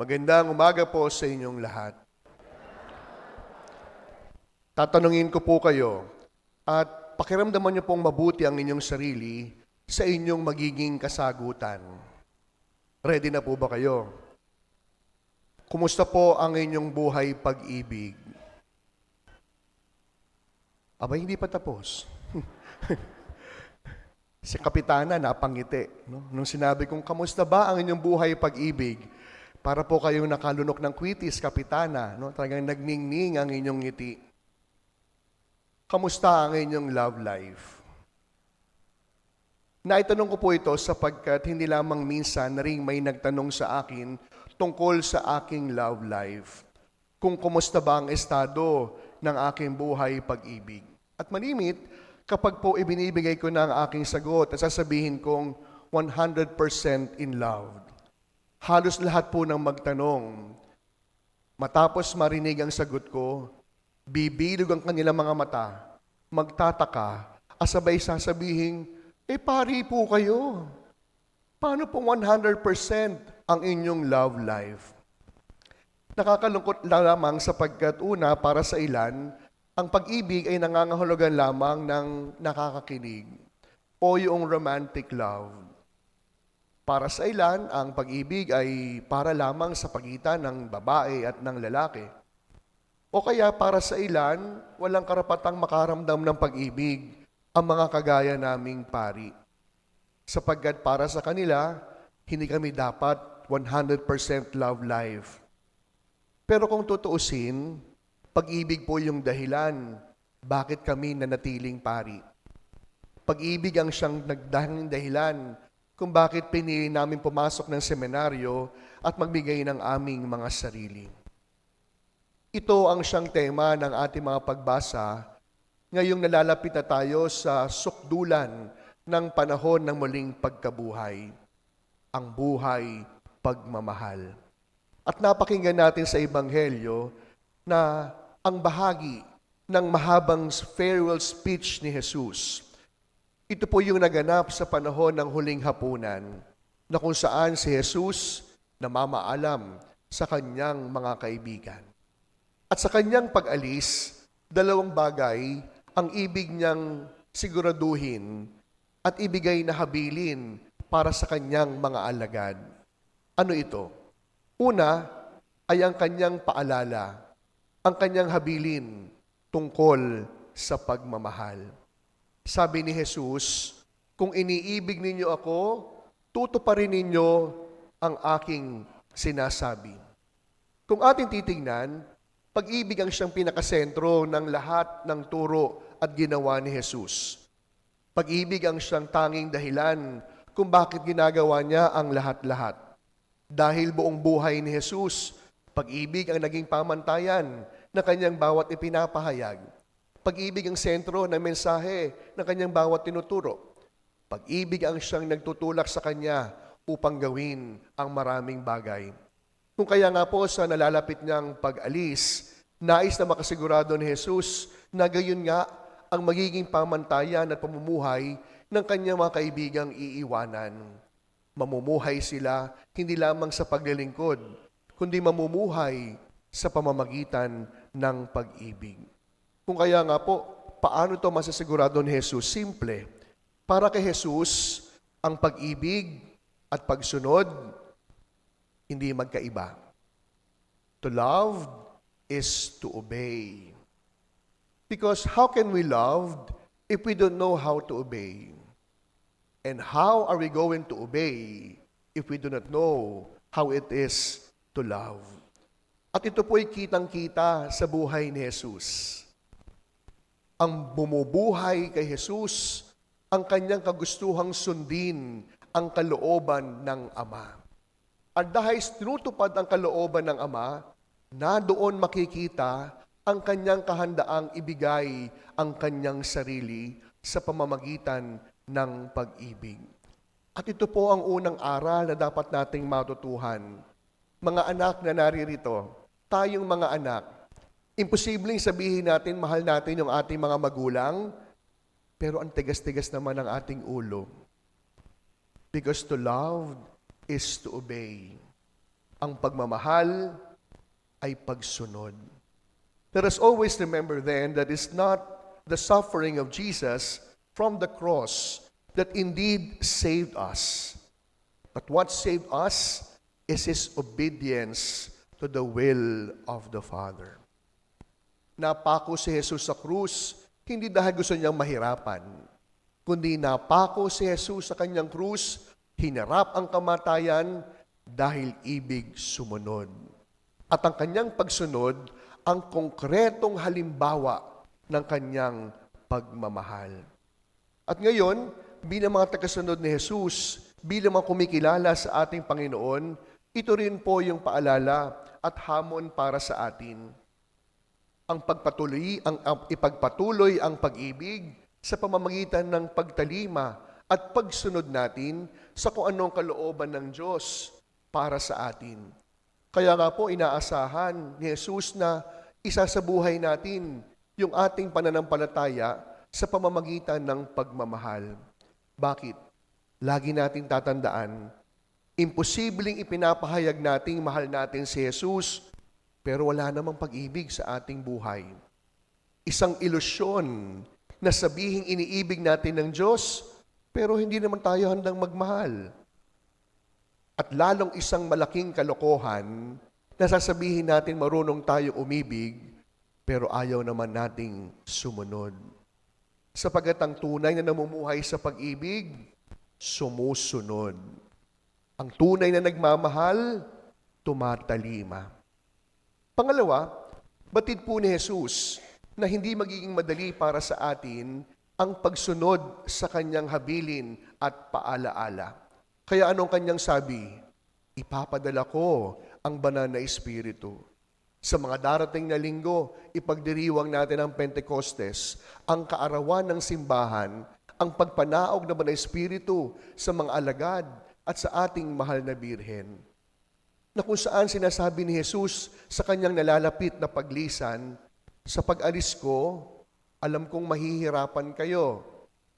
Magandang umaga po sa inyong lahat. Tatanungin ko po kayo at pakiramdaman niyo pong mabuti ang inyong sarili sa inyong magiging kasagutan. Ready na po ba kayo? Kumusta po ang inyong buhay pag-ibig? Aba, hindi pa tapos. Si Kapitana napangiti. No? Nung sinabi kong, kamusta ba ang inyong buhay pag-ibig? Para po kayong nakalunok ng kwitis, Kapitana. No? Talagang nagningning ang inyong ngiti. Kamusta ang inyong love life? Naitanong ko po ito sapagkat hindi lamang minsan na rin may nagtanong sa akin tungkol sa aking love life. Kung kumusta ba ang estado ng aking buhay pag-ibig. At malimit, kapag po ibinibigay ko na ang aking sagot at sasabihin kong 100% in love. Halos lahat po ng magtanong, matapos marinig ang sagot ko, bibilog ang kanilang mga mata, magtataka, asabay sasabihin, pari po kayo. Paano pong 100% ang inyong love life? Nakakalungkot lamang sapagkat una, para sa ilan, ang pag-ibig ay nangangahulugan lamang ng nakakakinig o yung romantic love. Para sa ilan, ang pag-ibig ay para lamang sa pagitan ng babae at ng lalaki. O kaya para sa ilan, walang karapatang makaramdam ng pag-ibig ang mga kagaya naming pari. Sapagkat para sa kanila, hindi kami dapat 100% love life. Pero kung tutuusin, pag-ibig po yung dahilan bakit kami nanatiling pari. Pag-ibig ang siyang nagdahing dahilan kung bakit pinili namin pumasok ng seminaryo at magbigay ng aming mga sarili. Ito ang siyang tema ng ating mga pagbasa ngayong nalalapit na tayo sa sukdulan ng panahon ng muling pagkabuhay, ang buhay pagmamahal. At napakinggan natin sa Ebanghelyo na ang bahagi ng mahabang farewell speech ni Jesus. Ito po yung naganap sa panahon ng huling hapunan na kung saan si Jesus namamaalam sa kanyang mga kaibigan. At sa kanyang pag-alis, dalawang bagay ang ibig niyang siguraduhin at ibigay na habilin para sa kanyang mga alagad. Ano ito? Una ay ang kanyang paalala, ang kanyang habilin tungkol sa pagmamahal. Sabi ni Jesus, kung iniibig ninyo ako, tutuparin ninyo ang aking sinasabi. Kung ating titingnan, pag-ibig ang siyang pinakasentro ng lahat ng turo at ginawa ni Jesus. Pag-ibig ang siyang tanging dahilan kung bakit ginagawa niya ang lahat-lahat. Dahil buong buhay ni Jesus, pag-ibig ang naging pamantayan na kanyang bawat ipinapahayag. Pag-ibig ang sentro ng mensahe ng kanyang bawat tinuturo. Pag-ibig ang siyang nagtutulak sa kanya upang gawin ang maraming bagay. Kung kaya nga po sa nalalapit niyang pag-alis, nais na makasigurado ni Jesus na gayon nga ang magiging pamantayan at pamumuhay ng kanyang mga kaibigang iiwanan. Mamumuhay sila hindi lamang sa paglilingkod, kundi mamumuhay sa pamamagitan ng pag-ibig. Kung kaya nga po, paano ito masasigurado ni Jesus? Simple. Para kay Jesus, ang pag-ibig at pagsunod, hindi magkaiba. To love is to obey. Because how can we love if we don't know how to obey? And how are we going to obey if we do not know how it is to love? At ito po'y kitang-kita sa buhay ni Jesus. Ang bumubuhay kay Jesus, ang kanyang kagustuhang sundin ang kalooban ng Ama. At dahil tinutupad ang kalooban ng Ama, na doon makikita ang kanyang kahandaang ibigay ang kanyang sarili sa pamamagitan ng pag-ibig. At ito po ang unang aral na dapat nating matutuhan. Mga anak na naririto, tayong mga anak, imposibleng sabihin natin, mahal natin yung ating mga magulang, pero ang tigas-tigas naman ang ating ulo. Because to love is to obey. Ang pagmamahal ay pagsunod. Let us always remember then that it's not the suffering of Jesus from the cross that indeed saved us. But what saved us is His obedience to the will of the Father. Napako si Jesus sa krus, hindi dahil gusto niyang mahirapan, kundi napako si Jesus sa kanyang krus, hinarap ang kamatayan dahil ibig sumunod. At ang kanyang pagsunod, ang konkretong halimbawa ng kanyang pagmamahal. At ngayon, bilang mga tagasunod ni Jesus, bilang mga kumikilala sa ating Panginoon, ito rin po yung paalala at hamon para sa atin. Ang ipagpatuloy ang pag-ibig sa pamamagitan ng pagtalima at pagsunod natin sa kung anong kalooban ng Diyos para sa atin. Kaya nga po inaasahan ni Jesus na isa sa buhay natin yung ating pananampalataya sa pamamagitan ng pagmamahal. Bakit? Lagi nating tatandaan, imposibleng ipinapahayag nating mahal natin si Jesus, pero wala namang pag-ibig sa ating buhay. Isang ilusyon na sabihing iniibig natin ng Diyos, pero hindi naman tayo handang magmahal. At lalong isang malaking kalokohan na sasabihin natin marunong tayo umibig, pero ayaw naman nating sumunod. Sapagat ang tunay na namumuhay sa pag-ibig, sumusunod. Ang tunay na nagmamahal, tumatalima. Pangalawa, batid po ni Jesus na hindi magiging madali para sa atin ang pagsunod sa kanyang habilin at paalaala. Kaya anong kanyang sabi? Ipapadala ko ang banal na Espiritu. Sa mga darating na linggo, ipagdiriwang natin ang Pentecostes, ang kaarawan ng simbahan, ang pagpanaog na banal na Espiritu sa mga alagad at sa ating mahal na Birhen. Na kung saan sinasabi ni Jesus sa kanyang nalalapit na paglisan, sa pag-alis ko, alam kong mahihirapan kayo,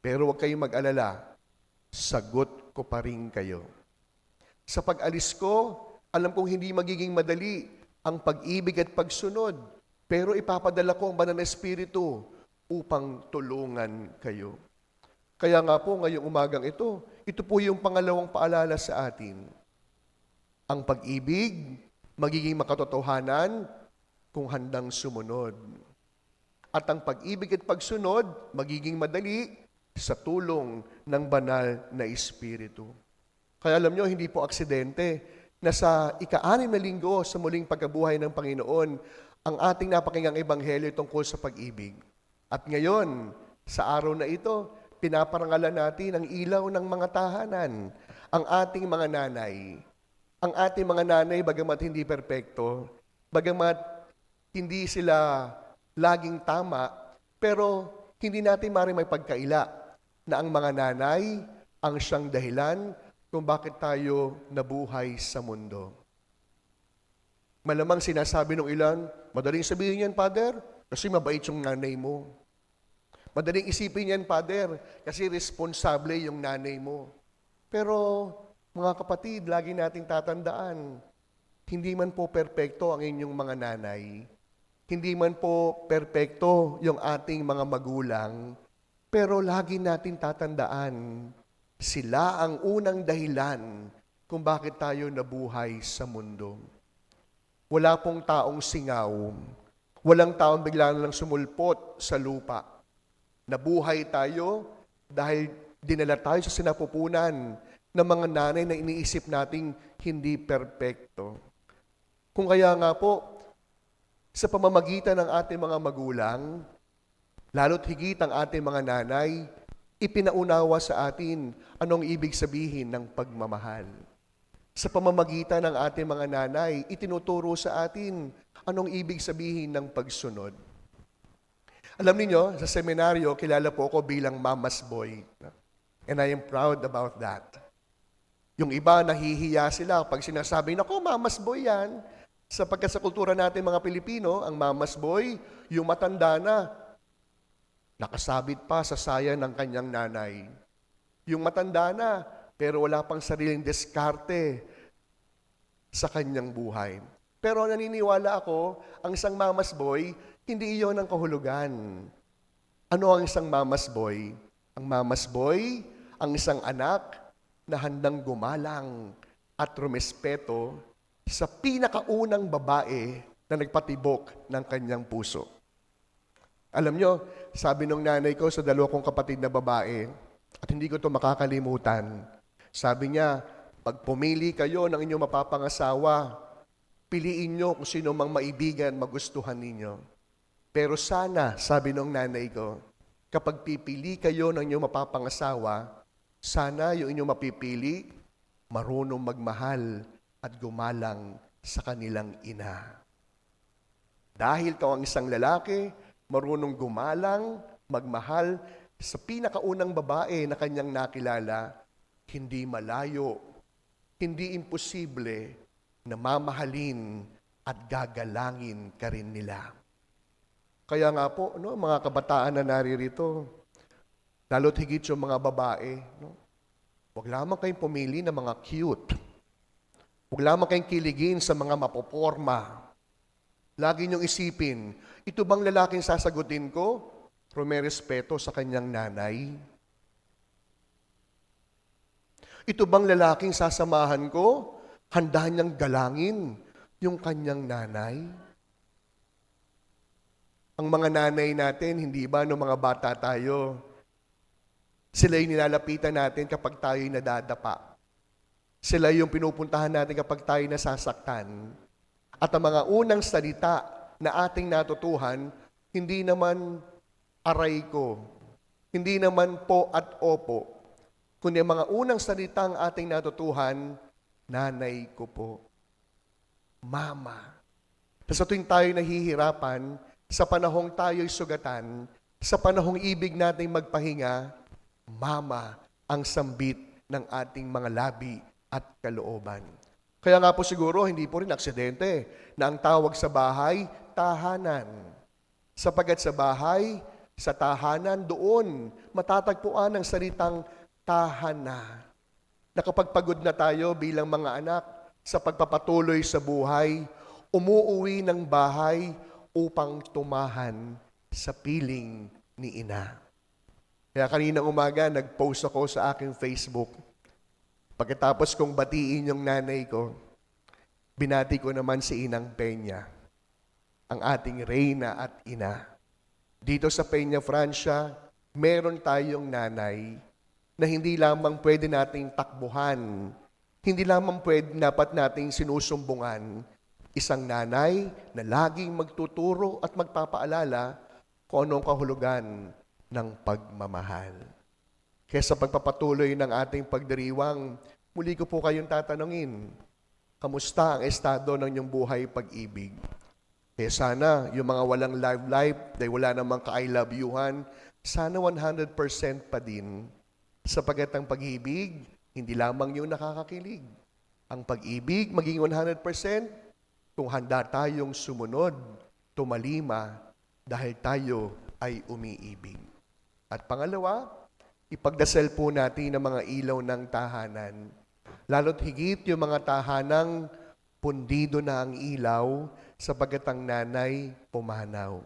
pero huwag kayong mag-alala, sagot ko pa rin kayo. Sa pag-alis ko, alam kong hindi magiging madali ang pag-ibig at pagsunod, pero ipapadala ko ang banal na Espiritu upang tulungan kayo. Kaya nga po ngayong umagang ito po yung pangalawang paalala sa atin. Ang pag-ibig, magiging makatotohanan kung handang sumunod. At ang pag-ibig at pagsunod, magiging madali sa tulong ng banal na Espiritu. Kaya alam nyo, hindi po aksidente na sa ika-6 na linggo sa muling pagkabuhay ng Panginoon, ang ating napakinggang ebanghelyo tungkol sa pag-ibig. At ngayon, sa araw na ito, pinaparangalan natin ang ilaw ng mga tahanan, ang ating mga nanay. Ang ating mga nanay, bagamat hindi perpekto, bagamat hindi sila laging tama, pero hindi natin maaaring may pagkaila na ang mga nanay ang siyang dahilan kung bakit tayo nabuhay sa mundo. Malamang sinasabi ng ilan, madaling sabihin yan, Father, kasi mabait yung nanay mo. Madaling isipin yan, Father, kasi responsable yung nanay mo. Pero, mga kapatid, lagi nating tatandaan, hindi man po perpekto ang inyong mga nanay, hindi man po perpekto yung ating mga magulang, pero lagi natin tatandaan, sila ang unang dahilan kung bakit tayo nabuhay sa mundo. Wala pong taong singaw, walang taong bigla na lang sumulpot sa lupa. Nabuhay tayo dahil dinala tayo sa sinapupunan ng mga nanay na iniisip nating hindi perpekto. Kung kaya nga po, sa pamamagitan ng ating mga magulang, lalo't higit ang ating mga nanay, ipinaunawa sa atin anong ibig sabihin ng pagmamahal. Sa pamamagitan ng ating mga nanay, itinuturo sa atin anong ibig sabihin ng pagsunod. Alam niyo, sa seminaryo, kilala po ako bilang mama's boy. And I am proud about that. Yung iba, nahihiya sila pag sinasabi, "Nako, mama's boy yan." Sapagkat sa kultura natin mga Pilipino, ang mama's boy, yung matanda na, nakasabit pa sa saya ng kanyang nanay. Yung matanda na, pero wala pang sariling diskarte. sa kanyang buhay. Pero naniniwala ako, ang isang mama's boy, hindi iyon ang kahulugan. Ano ang isang mama's boy? Ang mama's boy, ang isang anak na handang gumalang at rumespeto sa pinakaunang babae na nagpatibok ng kanyang puso. Alam nyo, sabi nung nanay ko sa dalawa kong kapatid na babae, at hindi ko ito makakalimutan, sabi niya, pag pumili kayo ng inyong mapapangasawa, piliin nyo kung sino mang maibigan magustuhan ninyo. Pero sana, sabi nung nanay ko, kapag pipili kayo ng inyong mapapangasawa, sana yung inyong mapipili, marunong magmahal at gumalang sa kanilang ina. Dahil ikaw ang isang lalaki, marunong gumalang, magmahal sa pinakaunang babae na kanyang nakilala, hindi malayo, hindi imposible na mamahalin at gagalangin ka rin nila. Kaya nga po, mga kabataan na naririto, lalo't higit yung mga babae, huwag lamang kayong pumili ng mga cute. Huwag lamang kayong kiligin sa mga mapoporma. Lagi niyong isipin, ito bang lalaking sasagutin ko? Pero may respeto sa kanyang nanay. Ito bang lalaking sasamahan ko? Handa niyang galangin yung kanyang nanay. Ang mga nanay natin, hindi ba, no mga bata tayo, sila yung nilalapitan natin kapag tayo'y nadadapa. Sila yung pinupuntahan natin kapag tayo'y nasasaktan. At ang mga unang salita na ating natutuhan, hindi naman aray ko, hindi naman po at opo, kundi ang mga unang salita ang ating natutuhan, nanay ko po, mama. Sa tuwing tayo nahihirapan, sa panahong tayo'y sugatan, sa panahong ibig nating magpahinga, mama ang sambit ng ating mga labi at kalooban. Kaya nga po siguro, hindi po rin aksidente na ang tawag sa bahay, tahanan. Sapagat sa bahay, sa tahanan, doon matatagpuan ang salitang tahana. Na kapag pagod na tayo bilang mga anak sa pagpapatuloy sa buhay, umuuwi ng bahay upang tumahan sa piling ni ina. Kaya kaninang umaga, nag-post ako sa aking Facebook. Pagkatapos kong batiin yung nanay ko, binati ko naman si Inang Peña, ang ating reyna at ina. Dito sa Peña, Francia, meron tayong nanay na hindi lamang pwede nating takbuhan, hindi lamang pwede dapat nating sinusumbungan, isang nanay na laging magtuturo at magpapaalala kung anong kahulugan ng pagmamahal. Kaya sa pagpapatuloy ng ating pagdiriwang, muli ko po kayong tatanungin, kamusta ang estado ng inyong buhay pag-ibig? Kaya sana, yung mga walang love life, dahil wala namang ka-I love you-han, sana 100% pa din, sapagat ang pag-ibig, hindi lamang yung nakakakilig. Ang pag-ibig, maging 100%, kung handa tayong sumunod, tumalima, dahil tayo ay umiibig. At pangalawa, ipagdasal po natin ang mga ilaw ng tahanan. Lalo't higit yung mga tahanang pundido na ang ilaw sapagkat ang nanay pumanaw.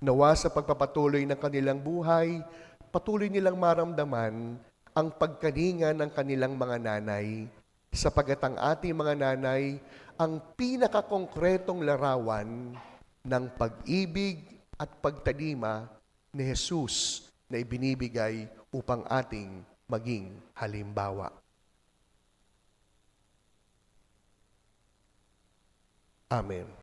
Nawa sa pagpapatuloy ng kanilang buhay, patuloy nilang maramdaman ang pagkalinga ng kanilang mga nanay sapagkat ang ating mga nanay ang pinakakongkretong larawan ng pag-ibig at pagtalima ni Jesus na ibinibigay upang ating maging halimbawa. Amen.